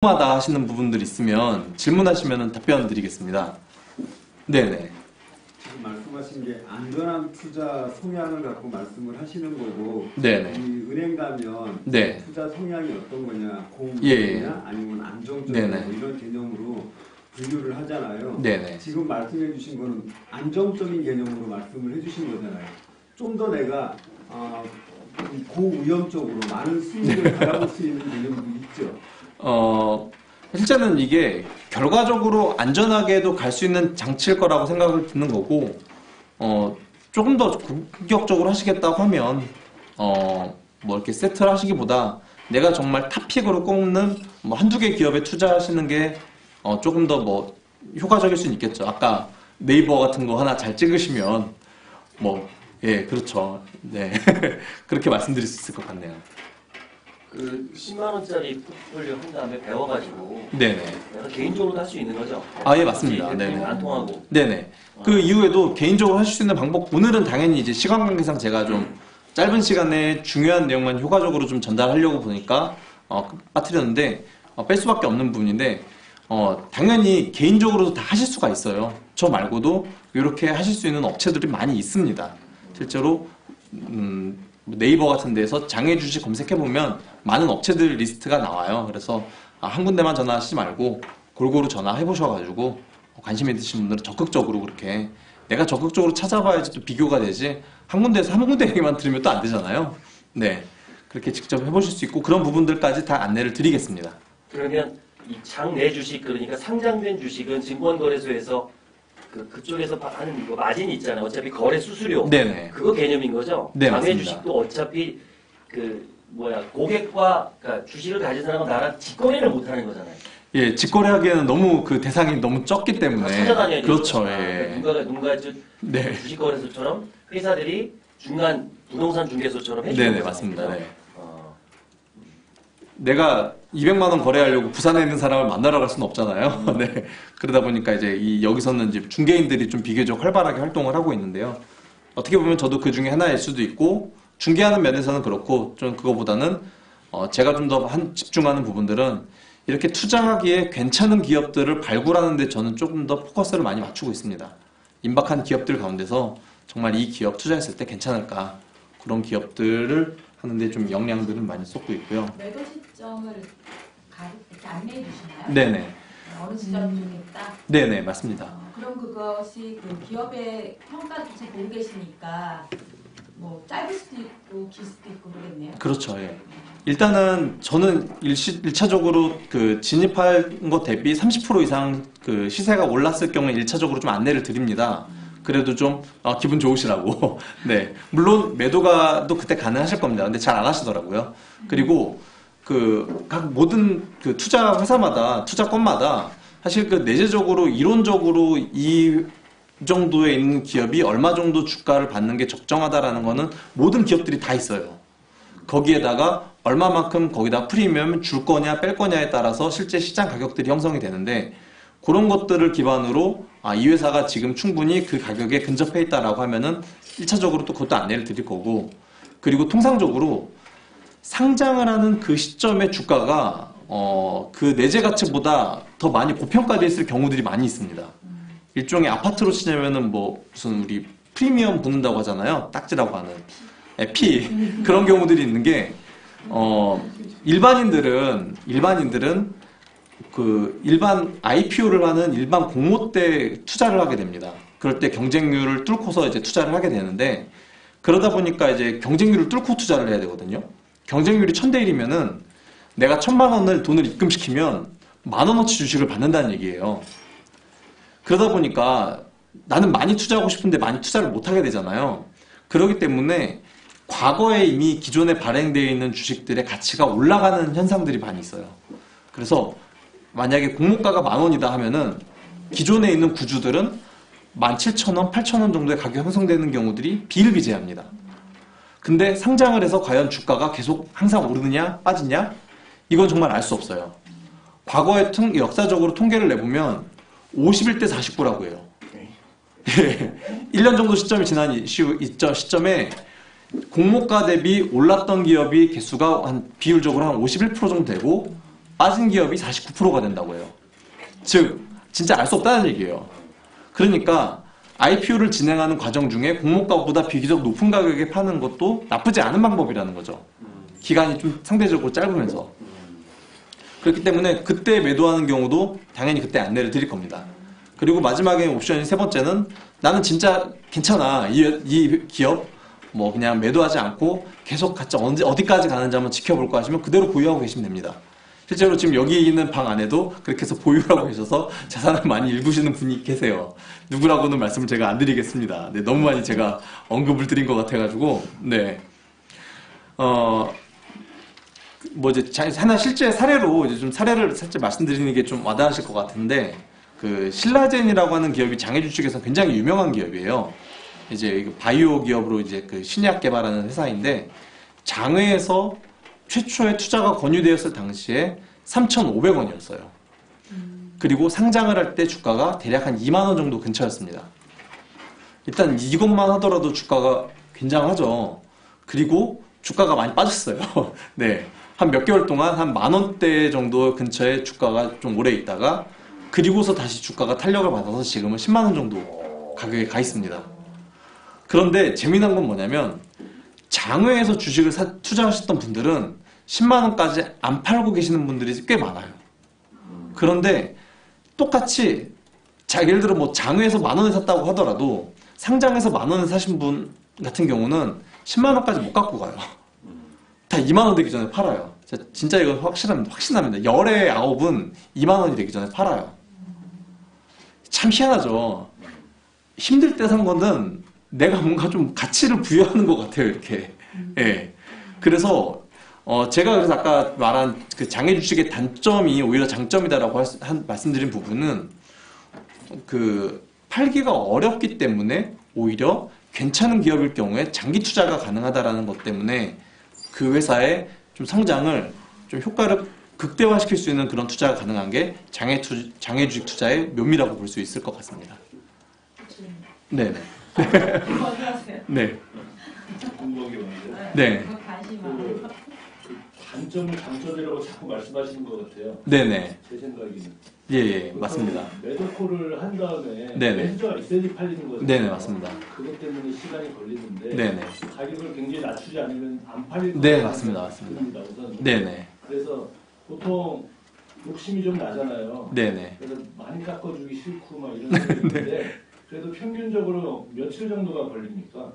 마다 하시는 부분들 있으면 질문하시면 답변 드리겠습니다. 네네. 지금 말씀하신 게 안전한 투자 성향을 갖고 말씀을 하시는 거고, 네네. 이 은행 가면 네. 투자 성향이 어떤 거냐, 예. 공급이냐 아니면 안정적이냐 네네. 이런 개념으로 분류를 하잖아요. 네네. 지금 말씀해 주신 거는 안정적인 개념으로 말씀을 해 주신 거잖아요. 좀 더 내가 고위험적으로 많은 수익을 바라볼 수 있는 개념도 있죠. 실제는 이게 결과적으로 안전하게도 갈 수 있는 장치일 거라고 생각을 드는 거고, 조금 더 공격적으로 하시겠다고 하면, 뭐 이렇게 세트를 하시기보다 내가 정말 탑픽으로 꼽는 뭐 한두 개 기업에 투자하시는 게, 조금 더 뭐 효과적일 수는 있겠죠. 아까 네이버 같은 거 하나 잘 찍으시면, 예, 그렇죠. 네. 그렇게 말씀드릴 수 있을 것 같네요. 그 10만 원짜리 포트폴리오 한 다음에 배워가지고 네네. 내가 개인적으로도 할 수 있는 거죠? 아, 예, 맞습니다. 네네. 안 통하고. 네네. 그 이후에도 개인적으로 하실 수 있는 방법, 오늘은 당연히 이제 시간 관계상 제가 좀 짧은 시간에 중요한 내용만 효과적으로 좀 전달하려고 보니까, 빠뜨렸는데, 뺄 수밖에 없는 부분인데, 당연히 개인적으로도 다 하실 수가 있어요. 저 말고도 이렇게 하실 수 있는 업체들이 많이 있습니다. 실제로, 네이버 같은 데서 장애주식 검색해보면 많은 업체들 리스트가 나와요. 그래서 한 군데만 전화하시지 말고 골고루 전화해보셔가지고 관심 있으신 분들은 적극적으로 그렇게 내가 적극적으로 찾아봐야지 또 비교가 되지 한 군데에서 한 군데 얘기만 들으면 또 안 되잖아요. 네, 그렇게 직접 해보실 수 있고 그런 부분들까지 다 안내를 드리겠습니다. 그러면 이 장내 주식, 그러니까 상장된 주식은 증권거래소에서 그쪽에서 하는 거 마진이 있잖아요. 어차피 거래 수수료. 네네. 그거 개념인 거죠? 네, 장내 맞습니다. 주식도 어차피 고객과 그러니까 주식을 가진 사람은 나랑 직거래를 못 하는 거잖아요. 예, 직거래하기에는 너무 그 대상이 너무 적기 때문에. 찾아다녀야 그렇죠. 되니까. 예. 누군가 네. 주식거래소처럼 회사들이 중간 부동산 중개소처럼 해주는 네네, 거잖아요. 맞습니다. 네. 어, 내가 200만 원 거래하려고 부산에 있는 사람을 만나러 갈 수는 없잖아요. 네. 그러다 보니까 이제 여기서는 이제 중개인들이 좀 비교적 활발하게 활동을 하고 있는데요. 어떻게 보면 저도 그 중에 하나일 수도 있고, 중개하는 면에서는 그렇고, 좀 그거보다는, 제가 좀 더 집중하는 부분들은 이렇게 투자하기에 괜찮은 기업들을 발굴하는데 저는 조금 더 포커스를 많이 맞추고 있습니다. 임박한 기업들 가운데서 정말 이 기업 투자했을 때 괜찮을까. 그런 기업들을 하는데 좀 역량들은 많이 쏟고 있고요. 매도 시점을 이렇게 안내해 주시나요? 네네. 어느 시점 중에 딱? 네네, 맞습니다. 그럼 그것이 그 기업의 평가조차 보고 계시니까 뭐 짧을 수도 있고 길 수도 있고 그러겠네요. 그렇죠. 예. 일단은 저는 일차적으로 그 진입한 것 대비 30% 이상 그 시세가 올랐을 경우에 일차적으로 좀 안내를 드립니다. 그래도 좀 기분 좋으시라고. 네. 물론 매도가 또 그때 가능하실 겁니다. 근데 잘 안 하시더라고요. 그리고 그 각 모든 그 투자 회사마다 투자건마다 사실 그 내재적으로 이론적으로 이 정도에 있는 기업이 얼마 정도 주가를 받는 게 적정하다라는 거는 모든 기업들이 다 있어요. 거기에다가 얼마만큼 거기다 프리미엄 줄 거냐 뺄 거냐에 따라서 실제 시장 가격들이 형성이 되는데 그런 것들을 기반으로 이 회사가 지금 충분히 그 가격에 근접해 있다라고 하면은 1차적으로 또 그것도 안내를 드릴 거고, 그리고 통상적으로 상장을 하는 그 시점의 주가가 그 내재 가치보다 더 많이 고평가되어 있을 경우들이 많이 있습니다. 일종의 아파트로 치자면은 뭐 무슨 우리 프리미엄 붙는다고 하잖아요. 딱지라고 하는 피 그런 경우들이 있는 게 일반인들은 그 일반 IPO를 하는 일반 공모 때 투자를 하게 됩니다. 그럴 때 경쟁률을 뚫고서 이제 투자를 하게 되는데, 그러다 보니까 이제 경쟁률을 뚫고 투자를 해야 되거든요. 경쟁률이 1000대 1이면은 내가 1000만 원을 돈을 입금시키면 10,000원어치 주식을 받는다는 얘기예요. 그러다 보니까 나는 많이 투자하고 싶은데 많이 투자를 못 하게 되잖아요. 그렇기 때문에 과거에 이미 기존에 발행되어 있는 주식들의 가치가 올라가는 현상들이 많이 있어요. 그래서 만약에 공모가가 10,000원이다 하면은 기존에 있는 구주들은 17,000원, 8,000원 정도의 가격 형성되는 경우들이 비일비재합니다. 근데 상장을 해서 과연 주가가 계속 항상 오르느냐 빠지냐? 이건 정말 알 수 없어요. 과거에 역사적으로 통계를 내보면 51대 49라고 해요. 1년 정도 시점이 지난 시점에 공모가 대비 올랐던 기업이 개수가 한 비율적으로 한 51% 정도 되고 빠진 기업이 49%가 된다고 해요. 즉 진짜 알 수 없다는 얘기예요. 그러니까 IPO를 진행하는 과정 중에 공모가보다 비교적 높은 가격에 파는 것도 나쁘지 않은 방법이라는 거죠. 기간이 좀 상대적으로 짧으면서. 그렇기 때문에 그때 매도하는 경우도 당연히 그때 안내를 드릴 겁니다. 그리고 마지막에 옵션이 세 번째는 나는 진짜 괜찮아. 이 기업 뭐 그냥 매도하지 않고 계속 같이 어디까지 가는지 한번 지켜볼 거 하시면 그대로 보유하고 계시면 됩니다. 실제로 지금 여기 있는 방 안에도 그렇게 해서 보유하고 계셔서 자산을 많이 읽으시는 분이 계세요. 누구라고는 말씀을 제가 안 드리겠습니다. 네, 너무 많이 제가 언급을 드린 것 같아가지고, 네. 뭐 이제 하나 실제 사례로 이제 좀 사례를 살짝 말씀드리는 게 좀 와닿으실 것 같은데, 그 신라젠이라고 하는 기업이 장애 주식에서 굉장히 유명한 기업이에요. 이제 바이오 기업으로 이제 그 신약 개발하는 회사인데, 장외에서 최초의 투자가 권유되었을 당시에 3,500원이었어요. 그리고 상장을 할 때 주가가 대략 한 2만 원 정도 근처였습니다. 일단 이것만 하더라도 주가가 굉장하죠. 그리고 주가가 많이 빠졌어요. 네. 한 몇 개월 동안 한 10,000원대 정도 근처에 주가가 좀 오래 있다가 그리고서 다시 주가가 탄력을 받아서 지금은 10만 원 정도 가격에 가 있습니다. 그런데 재미난 건 뭐냐면 장외에서 주식을 투자하셨던 분들은 10만 원까지 안 팔고 계시는 분들이 꽤 많아요. 그런데 똑같이 예를 들어 뭐 장외에서 10,000원에 샀다고 하더라도 상장에서 10,000원에 사신 분 같은 경우는 10만 원까지 못 갖고 가요. 다 2만 원 되기 전에 팔아요. 진짜 이건 확신합니다. 열의 9은 2만 원이 되기 전에 팔아요. 참 희한하죠. 힘들 때 산 거는 내가 뭔가 좀 가치를 부여하는 것 같아요, 이렇게. 예. 그래서, 제가 그래서 아까 말한 그 장애 주식의 단점이 오히려 장점이다라고 말씀드린 부분은 그 팔기가 어렵기 때문에 오히려 괜찮은 기업일 경우에 장기 투자가 가능하다라는 것 때문에 그 회사의 좀 성장을 좀 효과를 극대화시킬 수 있는 그런 투자가 가능한 게 장애 주식 투자의 묘미라고 볼 수 있을 것 같습니다. 네네. 어디하세요? 네. 궁금한 게 많은데 네. 관심 그 단점을 장점이라고 자꾸 말씀하시는 것 같아요. 네네. 제 생각에는. 예, 맞습니다. 매도콜을 한 다음에 네네. 매수자가 있어야지 팔리는 거죠. 네네, 맞습니다. 그것 때문에 시간이 걸리는데 네네. 가격을 굉장히 낮추지 않으면 안 팔리는 네, 거죠. 맞습니다. 맞습니다. 우선. 네네. 그래서 보통 욕심이 좀 나잖아요. 네네. 그래서 많이 깎아주기 싫고 막 이런 게 있는데 그래도 평균적으로 며칠 정도가 걸립니까?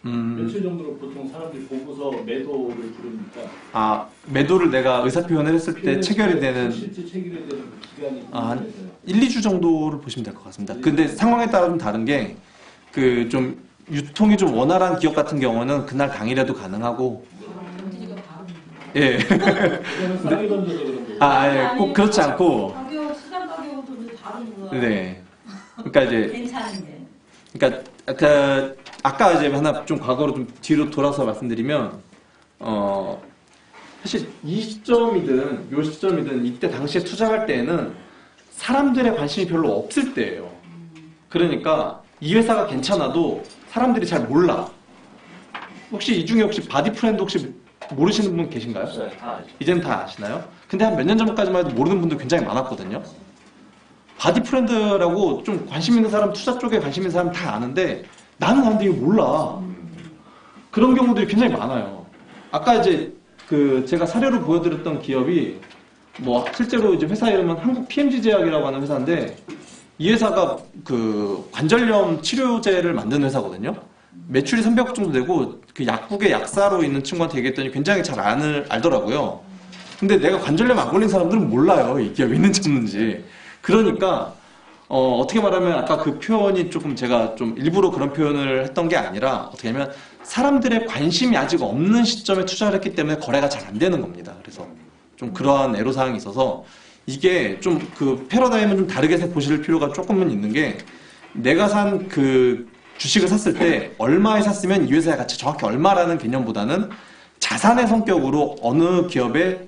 며칠 정도로 보통 사람들이 보고서 매도를 부릅니까? 아, 매도를 내가 의사표현을 했을 때 체결이 되는 실제 체결이 되는 그 기간이 한 1, 2주 정도를 보시면 될 것 같습니다. 근데 상황에 따라 좀 다른 게 그 좀 유통이 좀 원활한 기업 같은 경우는 그날 당일에도 가능하고 경제지가 바로 예. 그거는 싸게 던져서 그런 거고. 아, 예. 꼭 그렇지 않고 가격 시장 가격은 좀 다른 거야. 네. 그러니까 이제 괜찮은데. 그러니까 아까 이제 하나 좀 과거로 좀 뒤로 돌아서 말씀드리면 사실 이 시점이든 요 시점이든 이때 당시에 투자할 때에는 사람들의 관심이 별로 없을 때예요. 그러니까 이 회사가 괜찮아도 사람들이 잘 몰라. 혹시 이 중에 혹시 바디프렌드 혹시 모르시는 분 계신가요? 다 알죠. 이제는 다 아시나요? 근데 한 몇 년 전까지만 해도 모르는 분들 굉장히 많았거든요. 바디프렌드라고 좀 관심 있는 사람, 투자 쪽에 관심 있는 사람 다 아는데 나는 근데 이거 몰라. 그런 경우들이 굉장히 많아요. 아까 이제 그 제가 사례로 보여드렸던 기업이 뭐 실제로 이제 회사 이름은 한국 PMG 제약이라고 하는 회사인데 이 회사가 그 관절염 치료제를 만드는 회사거든요. 매출이 300억 정도 되고 그 약국의 약사로 있는 친구한테 얘기했더니 굉장히 잘 알더라고요. 근데 내가 관절염 안 걸린 사람들은 몰라요. 이 기업이 있는지 없는지. 그러니까 어떻게 말하면 아까 그 표현이 조금 제가 좀 일부러 그런 표현을 했던 게 아니라 어떻게 하면 사람들의 관심이 아직 없는 시점에 투자를 했기 때문에 거래가 잘 안 되는 겁니다. 그래서 좀 그러한 애로사항이 있어서 이게 좀 그 패러다임은 좀 다르게 보실 필요가 조금은 있는 게 내가 산 그 주식을 샀을 때 얼마에 샀으면 이 회사의 가치 정확히 얼마라는 개념보다는 자산의 성격으로 어느 기업의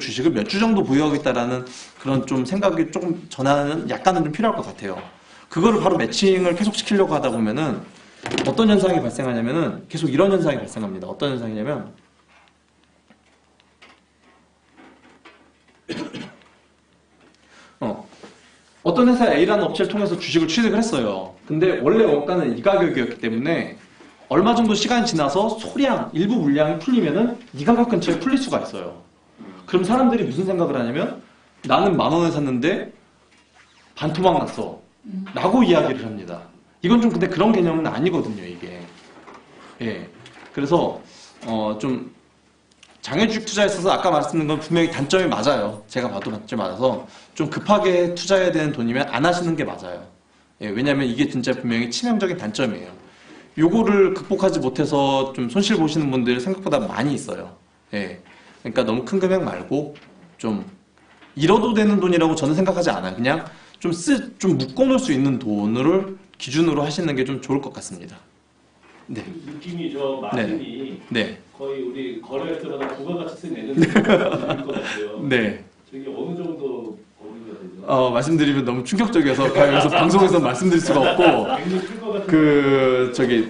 주식을 몇 주 정도 보유하겠다라는 그런 좀 생각이 조금 전하는 약간은 좀 필요할 것 같아요. 그거를 바로 매칭을 계속 시키려고 하다 보면은 어떤 현상이 발생하냐면은 계속 이런 현상이 발생합니다. 어떤 현상이냐면 어떤 회사 A라는 업체를 통해서 주식을 취득을 했어요. 근데 원래 원가는 이 가격이었기 때문에 얼마 정도 시간이 지나서 소량, 일부 물량이 풀리면은 이 가격 근처에 풀릴 수가 있어요. 그럼 사람들이 무슨 생각을 하냐면 나는 10,000원에 샀는데 반토막 났어. 라고 이야기를 합니다. 이건 좀 근데 그런 개념은 아니거든요, 이게. 예. 그래서, 좀, 장외주식 투자에 있어서 아까 말씀드린 건 분명히 단점이 맞아요. 제가 봐도 단점이 맞아서 좀 급하게 투자해야 되는 돈이면 안 하시는 게 맞아요. 예. 왜냐면 이게 진짜 분명히 치명적인 단점이에요. 요거를 극복하지 못해서 좀 손실 보시는 분들이 생각보다 많이 있어요. 예. 그러니까 너무 큰 금액 말고 좀 잃어도 되는 돈이라고 저는 생각하지 않아요. 그냥 좀 묶어놓을 수 있는 돈을 기준으로 하시는 게 좀 좋을 것 같습니다. 네. 느낌이 저 마진이 네. 거의 우리 거래할 때마다 부가가치세 내는 느낌일 것 같아요. 네. 저게 어느 정도 거리가 되죠? 말씀드리면 너무 충격적이어서 여기서 방송에서 말씀드릴 수가 없고, 굉장히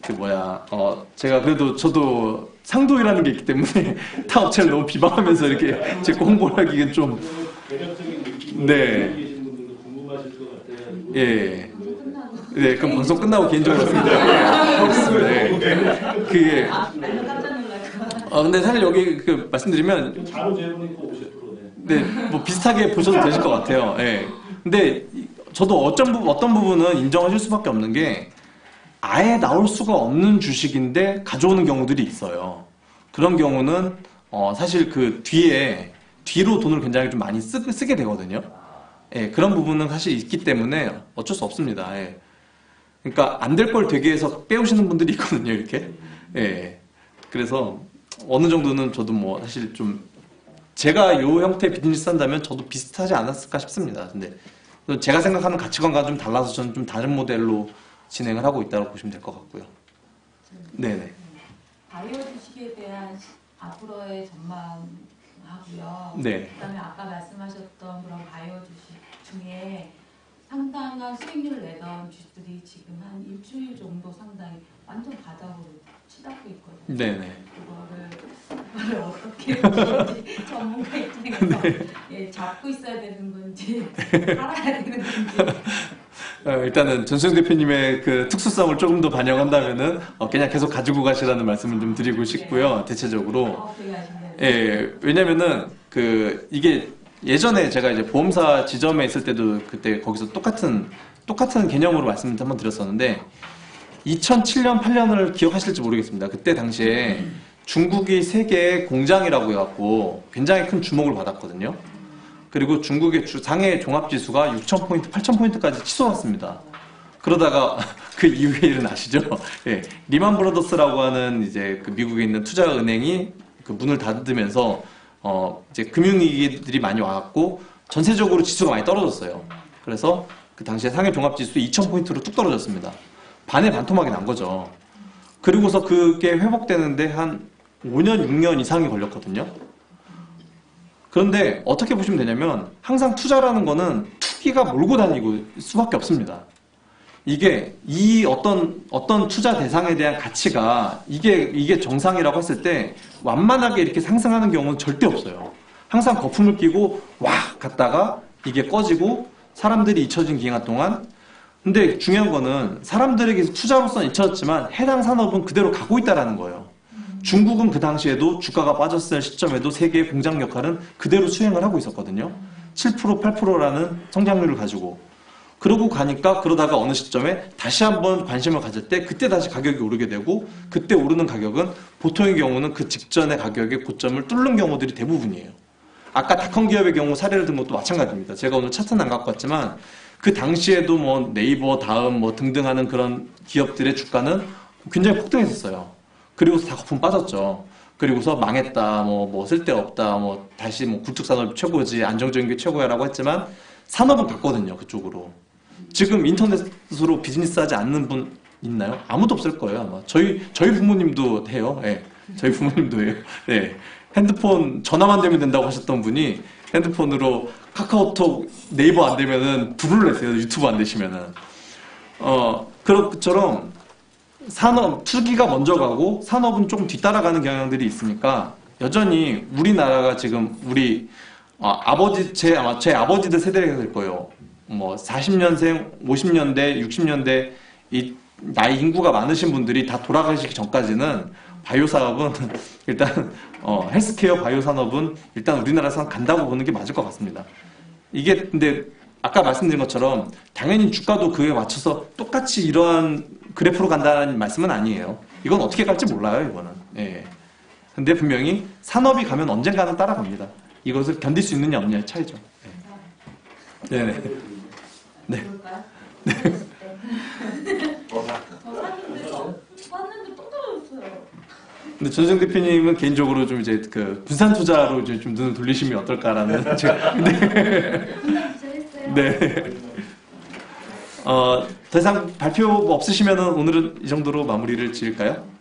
클것 같은 제가 그래도 저도 상도이라는 게 있기 때문에 타 업체를 너무 비방하면서 이렇게 제 거 홍보를 하기엔 좀, 대략적인 느낌을 네. 갖고 계신 분들도 궁금하실 것 같아요. 예. 방송 끝나고. 네, 그럼 방송 끝나고 개인적으로 하겠습니다. 네. 그게, 완전 깜짝 놀랄까. 근데 사실 여기 말씀드리면, 좀 자로 재보니까 50%네. 네, 뭐 비슷하게 보셔도 되실 것 같아요. 예. 근데 저도 어떤 부분은 인정하실 수밖에 없는 게 아예 나올 수가 없는 주식인데 가져오는 경우들이 있어요. 그런 경우는 사실 그 뒤로 돈을 굉장히 좀 많이 쓰게 되거든요. 예, 그런 부분은 사실 있기 때문에 어쩔 수 없습니다. 예. 그러니까 안 될 걸 되기 위해서 빼오시는 분들이 있거든요, 이렇게. 예. 그래서 어느 정도는 저도 뭐 사실 좀 제가 요 형태의 비즈니스 한다면 저도 비슷하지 않았을까 싶습니다. 근데 제가 생각하는 가치관과 좀 달라서 저는 좀 다른 모델로 진행을 하고 있다고 보시면 될 것 같고요. 네네. 바이오 주식에 대한 앞으로의 전망하고요. 네. 그다음에 아까 말씀하셨던 그런 바이오 주식 중에 상당한 수익률을 내던 주식들이 지금 한 일주일 정도 상당히 완전 바닥으로 치닫고 있거든요. 네네. 그거를 어떻게 보시는지 전문가 입장에서 예, 잡고 있어야 되는 건지 팔아야 되는 건지. 일단은 전수영 대표님의 그 특수성을 조금 더 반영한다면은 그냥 계속 가지고 가시라는 말씀을 좀 드리고 싶고요. 대체적으로. 되게 아쉽네요. 예, 왜냐면은 이게 예전에 제가 이제 보험사 지점에 있을 때도 그때 거기서 똑같은 개념으로 말씀을 한번 드렸었는데 2007년, 8년을 기억하실지 모르겠습니다. 그때 당시에 중국이 세계 공장이라고 해갖고 굉장히 큰 주목을 받았거든요. 그리고 중국의 상해 종합지수가 6,000포인트, 8,000포인트까지 치솟았습니다. 그러다가 그 이후의 일은 아시죠? 예, 리만 브라더스라고 하는 이제 그 미국에 있는 투자은행이 그 문을 닫으면서 이제 금융위기들이 많이 와갖고 전세적으로 지수가 많이 떨어졌어요. 그래서 그 당시에 상해 종합지수 2,000포인트로 뚝 떨어졌습니다. 반의 반토막이 난 거죠. 그리고서 그게 회복되는데 한 5년, 6년 이상이 걸렸거든요. 그런데 어떻게 보시면 되냐면 항상 투자라는 거는 투기가 몰고 다니고 수밖에 없습니다. 이게 어떤 투자 대상에 대한 가치가 이게 정상이라고 했을 때 완만하게 이렇게 상승하는 경우는 절대 없어요. 항상 거품을 끼고 와 갔다가 이게 꺼지고 사람들이 잊혀진 기간 동안. 근데 중요한 거는 사람들에게 투자로서는 잊혀졌지만 해당 산업은 그대로 가고 있다라는 거예요. 중국은 그 당시에도 주가가 빠졌을 시점에도 세계의 공장 역할은 그대로 수행을 하고 있었거든요. 7%, 8%라는 성장률을 가지고. 그러고 가니까 그러다가 어느 시점에 다시 한번 관심을 가질 때 그때 다시 가격이 오르게 되고 그때 오르는 가격은 보통의 경우는 그 직전의 가격의 고점을 뚫는 경우들이 대부분이에요. 아까 닷컴 기업의 경우 사례를 든 것도 마찬가지입니다. 제가 오늘 차트는 안 갖고 왔지만 그 당시에도 뭐 네이버, 다음 뭐 등등 하는 그런 기업들의 주가는 굉장히 폭등했었어요. 그리고서 다 거품 빠졌죠. 그리고서 망했다, 뭐 쓸데없다, 다시 굴뚝산업이 최고지, 안정적인 게 최고야라고 했지만 산업은 갔거든요, 그쪽으로. 지금 인터넷으로 비즈니스 하지 않는 분 있나요? 아무도 없을 거예요, 아마. 저희 부모님도 해요. 예. 저희 부모님도 해요. 예. 핸드폰 전화만 되면 된다고 하셨던 분이 핸드폰으로 카카오톡, 네이버 안 되면은 불을 내세요. 유튜브 안 되시면은. 그런 것처럼 투기가 먼저 가고 산업은 조금 뒤따라가는 경향들이 있으니까 여전히 우리나라가 지금 제 아버지들 세대가 될 거예요. 뭐 40년생, 50년대, 60년대 이 나이 인구가 많으신 분들이 다 돌아가시기 전까지는 바이오 사업은 일단 헬스케어 바이오 산업은 일단 우리나라에서 간다고 보는 게 맞을 것 같습니다. 이게 근데 아까 말씀드린 것처럼 당연히 주가도 그에 맞춰서 똑같이 이러한 그래프로 간다는 말씀은 아니에요. 이건 어떻게 갈지 몰라요, 이거는. 예. 근데 분명히 산업이 가면 언젠가는 따라갑니다. 이것을 견딜 수 있느냐 없느냐의 차이죠. 네. 네네. 네. 볼까요? 네. 샀는데 또 떨어졌어요. 근데 전승 대표님은 개인적으로 좀 이제 그 분산 투자로 이제 좀 눈을 돌리시면 어떨까라는 제가 네. 더 이상 발표 뭐 없으시면은 오늘은 이 정도로 마무리를 지을까요?